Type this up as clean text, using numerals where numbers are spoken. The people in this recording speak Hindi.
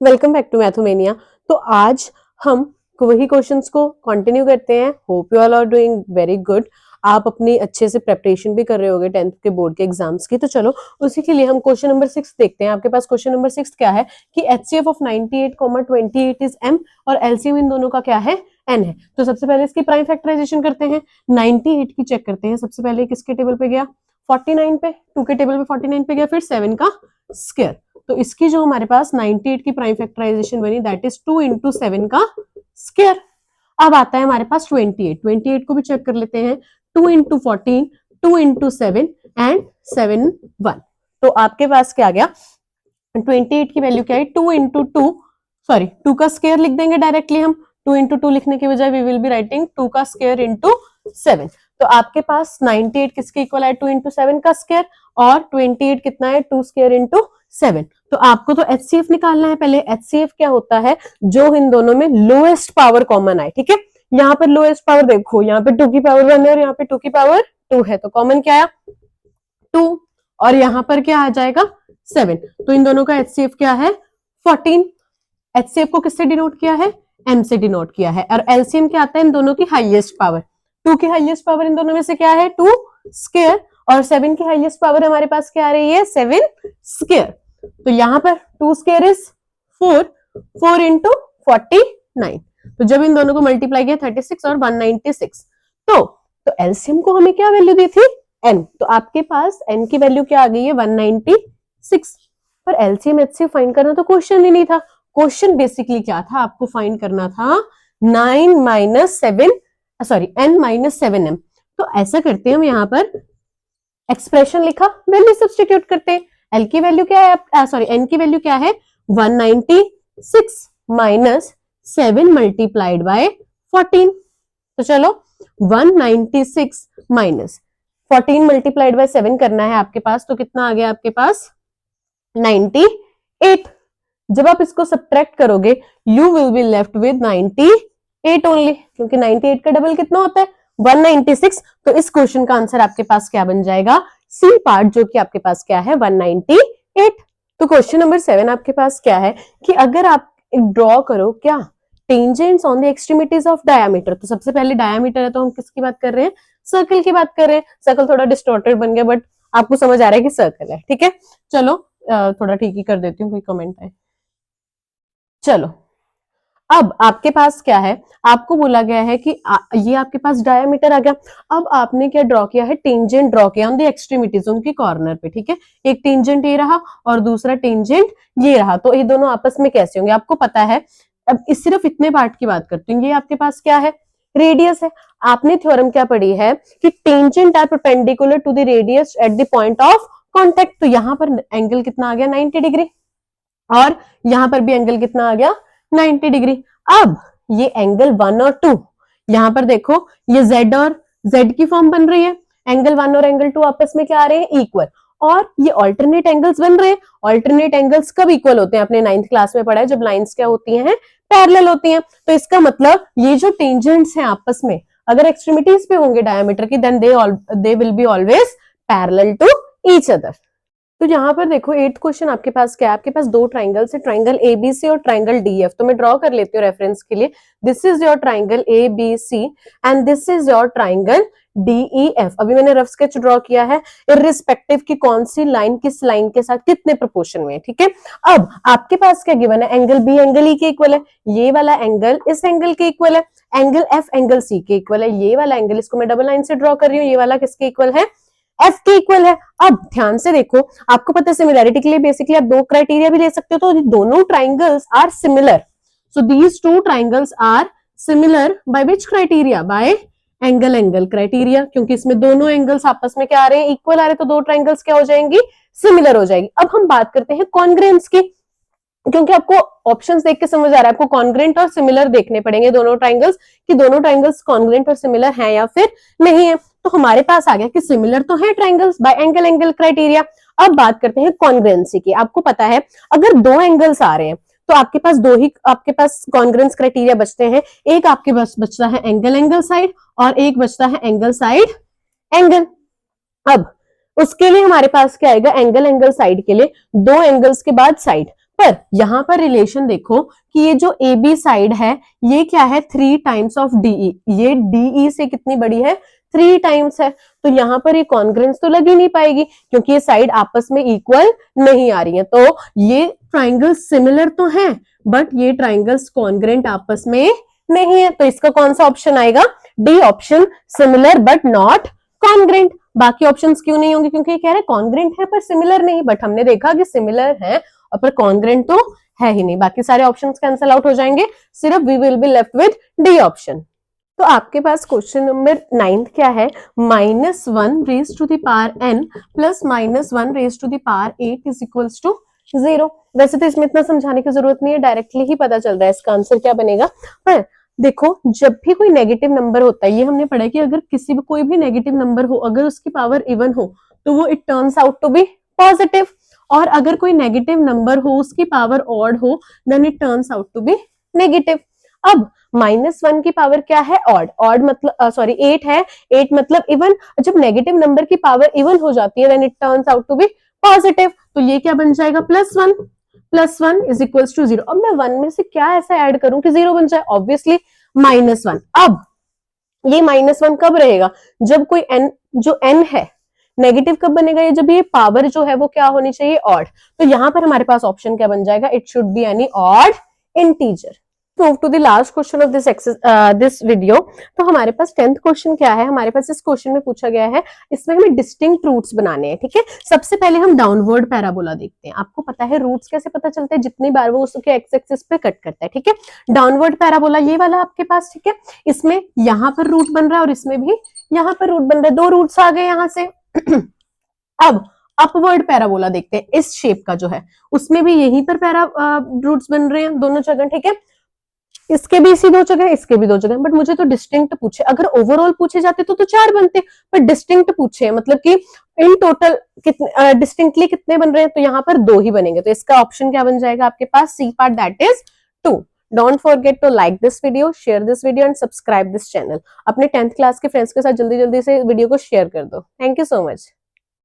Welcome back to मैथोमेनिया। तो आज हम वही क्वेश्चंस को कंटिन्यू करते हैं। Hope you all are doing very good. आप अपनी अच्छे से प्रेपरेशन भी कर रहे होगे 10th के बोर्ड के एग्जाम्स की। तो चलो उसी के लिए हम क्वेश्चन नंबर 6 देखते हैं। आपके पास क्वेश्चन नंबर 6 क्या है कि HCF ऑफ 98,28 इज m और LCM इन दोनों का क्या है, n है। तो सबसे पहले इसकी प्राइम फैक्टराइजेशन करते हैं। 98 की चेक करते हैं। सबसे पहले किसके टेबल पे गया, 49 पे, 2 के टेबल पे 49 पे गया, फिर 7 का स्क्वायर। तो इसकी जो हमारे पास 98 की प्राइम फैक्टराइजेशन बनी दैट इज 2 इंटू 7 का स्क्वायर। अब आता है हमारे पास 28 को भी चेक कर लेते हैं। 2 इंटू 14, 2 इंटू 7 एंड 7 1। तो आपके पास क्या आ गया, 28 की वैल्यू क्या है, 2 इंटू 2, सॉरी 2 का स्क्वायर लिख देंगे डायरेक्टली हम। 2 इंटू 2 लिखने की बजाय वी विल बी राइटिंग 2 का स्क्वायर इंटू 7। तो आपके पास 98 किसके इक्वल है, 2 इंटू 7 का स्क्वायर, और 28 कितना है, 2 स्क्वायर इंटू 7। तो आपको तो HCF निकालना है पहले। HCF क्या होता है, जो इन दोनों में लोएस्ट पावर कॉमन आए। ठीक है, यहाँ पर लोएस्ट पावर देखो, यहाँ पे 2 की पावर 1 है और यहाँ पे 2 की पावर 2 है, तो कॉमन क्या आया 2, और यहाँ पर क्या आ जाएगा 7। तो इन दोनों का HCF क्या है 14। HCF को किससे डिनोट किया है, m से डिनोट किया है। और LCM क्या आता है इन दोनों की हाईएस्ट पावर। 2 की हाईएस्ट पावर इन दोनों में से क्या है 2 स्क्वायर, और 7 की हाईएस्ट पावर हमारे पास क्या आ रही है 7 स्क्वायर। तो यहाँ पर 2 स्क्वायर इज 4, 4 इंटू 49। तो जब इन दोनों को मल्टीप्लाई किया 36 और 196। तो एलसीएम को हमें क्या वैल्यू दी थी n। तो आपके पास n की वैल्यू क्या आ गई है 196। पर एलसीएम HCF फाइंड करना तो क्वेश्चन ही नहीं था। क्वेश्चन बेसिकली क्या था, आपको फाइंड करना था 9 minus 7, sorry n minus 7m। तो ऐसा करते हैं हम, यहाँ पर एक्सप्रेशन लिखा, वैल्यू सब्स्टिट्यूट करते हैं। एल की वैल्यू क्या है, सॉरी एन की वैल्यू क्या है 196 माइनस 7 मल्टीप्लाइड बाय 14। तो चलो 196 माइनस 14 मल्टीप्लाइड बाय 7 करना है आपके पास, तो कितना आ गया आपके पास 98। जब आप इसको सब्ट्रैक्ट करोगे you will be left with 98 only, क्योंकि 98 का डबल कितना होता है 196। तो इस क्वेश्चन का आंसर आपके पास क्या बन जाएगा, सी पार्ट, जो कि आपके पास क्या है 198। तो क्वेश्चन नंबर 7 आपके पास क्या है कि अगर आप ड्रॉ करो क्या tangents on the extremities of diameter. तो सबसे पहले डायमीटर है, तो हम किसकी बात कर रहे हैं, सर्कल की बात कर रहे हैं। सर्कल थोड़ा डिस्टॉर्टेड बन गया, बट आपको समझ आ रहा है कि सर्कल है। ठीक है, चलो थोड़ा ठीक ही कर देती हूँ, कोई कमेंट है। चलो अब आपके पास क्या है, आपको बोला गया है कि ये आपके पास डायमीटर आ गया। अब आपने क्या ड्रॉ किया है, टेंजेंट ड्रॉ किया ऑन द एक्सट्रीमिटीज, उनकी कॉर्नर पे। ठीक है, एक टेंजेंट ये रहा और दूसरा टेंजेंट ये रहा। तो ये दोनों आपस में कैसे होंगे आपको पता है। अब इस सिर्फ इतने पार्ट की बात करती हूँ। ये आपके पास क्या है, रेडियस है। आपने थ्योरम क्या पढ़ी है कि tangent are perpendicular to the radius at the point of contact. तो यहाँ पर एंगल कितना आ गया 90 डिग्री, और यहां पर भी एंगल कितना आ गया 90 डिग्री। अब ये एंगल 1 और 2, यहां पर देखो ये z और z की फॉर्म बन रही है। एंगल 1 और एंगल 2 आपस में क्या आ रहे हैं इक्वल, और ये ऑल्टरनेट एंगल्स बन रहे हैं। ऑल्टरनेट एंगल्स कब इक्वल होते हैं, अपने 9th क्लास में पढ़ा है, जब लाइंस क्या होती हैं पैरेलल होती हैं। तो इसका मतलब ये जो टेंजेंट्स हैं आपस में अगर एक्सट्रीमिटीज पे होंगे डायमीटर की, then they will be always parallel to each other. तो यहाँ पर देखो 8th क्वेश्चन आपके पास क्या है, आपके पास दो ट्राइंगल्स है, ट्राइंगल ABC और ट्राइंगल DF। तो मैं ड्रॉ कर लेती हूँ रेफरेंस के लिए। This is your triangle ABC and this is your triangle DEF। अभी मैंने रफ स्केच ड्रॉ किया है, इररिस्पेक्टिव की कौन सी लाइन किस लाइन के साथ कितने प्रोपोर्शन में है। ठीक है, अब आपके पास क्या गिवन है, एंगल B एंगल E के इक्वल है, ये वाला एंगल इस एंगल के इक्वल है, एंगल F एंगल C के इक्वल है, ये वाला एंगल, इसको मैं डबल लाइन से ड्रॉ कर रही हूँ, ये वाला किसके इक्वल है F के इक्वल है। अब ध्यान से देखो, आपको पता है सिमिलैरिटी के लिए बेसिकली आप दो क्राइटेरिया भी ले सकते हो। तो दोनों triangles are similar, so these two triangles are similar by which criteria, by angle angle criteria, क्योंकि इसमें दोनों एंगल्स आपस में क्या आ रहे हैं इक्वल आ रहे हैं, तो दो ट्राइंगल्स क्या हो जाएंगी सिमिलर हो जाएगी। अब हम बात करते हैं कॉन्ग्रेंस की, क्योंकि आपको ऑप्शंस देख के समझ आ रहा है आपको कॉन्ग्रेंट और सिमिलर देखने पड़ेंगे दोनों ट्राइंगल्स, कि दोनों ट्राइंगल्स कॉन्ग्रेंट और सिमिलर हैं या फिर नहीं है। तो हमारे पास आ गया कि सिमिलर तो है triangles bye angle angle criteria. अब बात करते हैं कॉन्ग्रेंसी की। आपको पता है अगर दो एंगल्स आ रहे हैं तो आपके पास दो ही आपके पास कॉन्ग्रेंस क्राइटेरिया बचते हैं। एक आपके पास बचता है एंगल एंगल साइड और एक बचता है एंगल साइड एंगल। अब उसके लिए हमारे पास क्या आएगा, एंगल एंगल साइड के लिए दो एंगल्स के बाद साइड, पर यहां पर रिलेशन देखो कि ये जो ए बी साइड है ये क्या है 3 टाइम्स ऑफ डीई, ये डीई से कितनी बड़ी है 3 टाइम्स है, तो यहां पर ये कॉन्ग्रेंस तो लग ही नहीं पाएगी क्योंकि ये साइड आपस में इक्वल नहीं आ रही है। तो ये ट्राइंगल सिमिलर तो है बट ये ट्राइंगल्स कॉन्ग्रेंट आपस में नहीं है, तो इसका कौन सा ऑप्शन आएगा, D option, similar but not congruent. बाकी ऑप्शंस क्यों नहीं होंगे, क्योंकि ये कह रहे कॉन्ग्रेंट है पर सिमिलर नहीं, बट हमने देखा कि सिमिलर है और पर कॉन्ग्रेंट तो है ही नहीं, बाकी सारे ऑप्शंस कैंसिल आउट हो जाएंगे, सिर्फ we will be left with D option. तो आपके पास क्वेश्चन नंबर 9 क्या है, -1 raise to the power n plus -1 raise to the power 8 is equals to 0। वैसे तो इसमें इतना समझाने की जरूरत नहीं है, डायरेक्टली ही पता चल रहा है इसका आंसर क्या बनेगा। पर देखो जब भी कोई नेगेटिव नंबर होता है, ये हमने पढ़ा है कि अगर किसी भी कोई भी नेगेटिव नंबर हो, अगर उसकी पावर इवन हो तो वो it turns out to be positive, और अगर कोई नेगेटिव नंबर हो उसकी पावर ऑड हो then it turns out to be negative. अब -1 की पावर क्या है, ऑड, ऑड मतलब सॉरी 8 है, 8 मतलब इवन, जब नेगेटिव नंबर की पावर इवन हो जाती है then it turns out to be positive, तो ये क्या बन जाएगा +1, +1 इज इक्वल्स टू 0। अब मैं 1 में से क्या ऐसा ऐड करूं कि 0 बन जाए, ऑब्वियसली -1। अब ये -1 कब रहेगा, जब कोई n, जो n है नेगेटिव कब बनेगा, ये जब ये पावर जो है वो क्या होनी चाहिए, ऑड। तो यहां पर हमारे पास ऑप्शन क्या बन जाएगा, it should be any odd integer. Move to the last question of this video. तो हमारे पास 10th क्वेश्चन क्या है, हमारे पास इस क्वेश्चन में पूछा गया है, इसमें हमें डिस्टिंक्ट रूट्स बनाने हैं, ठीक है। सबसे पहले हम डाउनवर्ड पैराबोला देखते हैं। आपको पता है रूट्स कैसे पता चलते हैं, जितनी बार वो उसके एक्स एक्सिस पे कट करता है, ठीक है। डाउनवर्ड पैराबोला ये वाला आपके पास, ठीक है, इसमें यहां पर रूट बन रहा है और इसमें भी यहां पर रूट बन रहा है, 2 रूट्स आ गए यहां से। अब अपवर्ड पैराबोला देखते हैं, इस शेप का जो है उसमें भी यहीं पर रूट्स बन रहे हैं दोनों जगह, ठीक है। इसके भी इसी 2 जगह, इसके भी 2 जगह, बट मुझे तो डिस्टिंक्ट पूछे, अगर ओवरऑल पूछे जाते तो 4 बनते, पर डिस्टिंक्ट पूछे मतलब कि इन टोटल कितने डिस्टिंक्टली कितने बन रहे हैं, तो यहाँ पर 2 ही बनेंगे, तो इसका ऑप्शन क्या बन जाएगा आपके पास, C part, that is 2। Don't forget to like this video, share this video and subscribe this channel. अपने 10th क्लास के फ्रेंड्स के साथ जल्दी जल्दी से वीडियो को शेयर कर दो। Thank you so much.